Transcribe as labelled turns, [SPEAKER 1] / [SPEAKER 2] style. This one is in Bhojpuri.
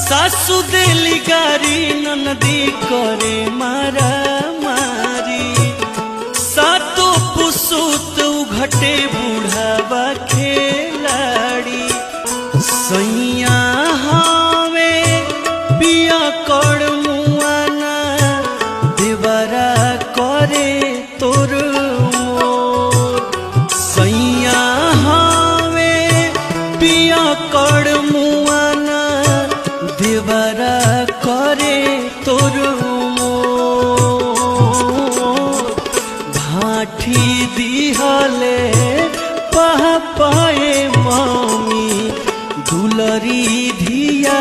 [SPEAKER 1] सासु देली गारी ननदी करे मारा मारी सातो पुसुत उघटे बूढ़ावा खेलाड़ी सैया हावे पिया कर मुआना देवरा करे तोर मोर सैया हावे पिया कर मुआना देवरा करे तोर मोर भाठी दिहले पाए मम्मी दुलरी धिया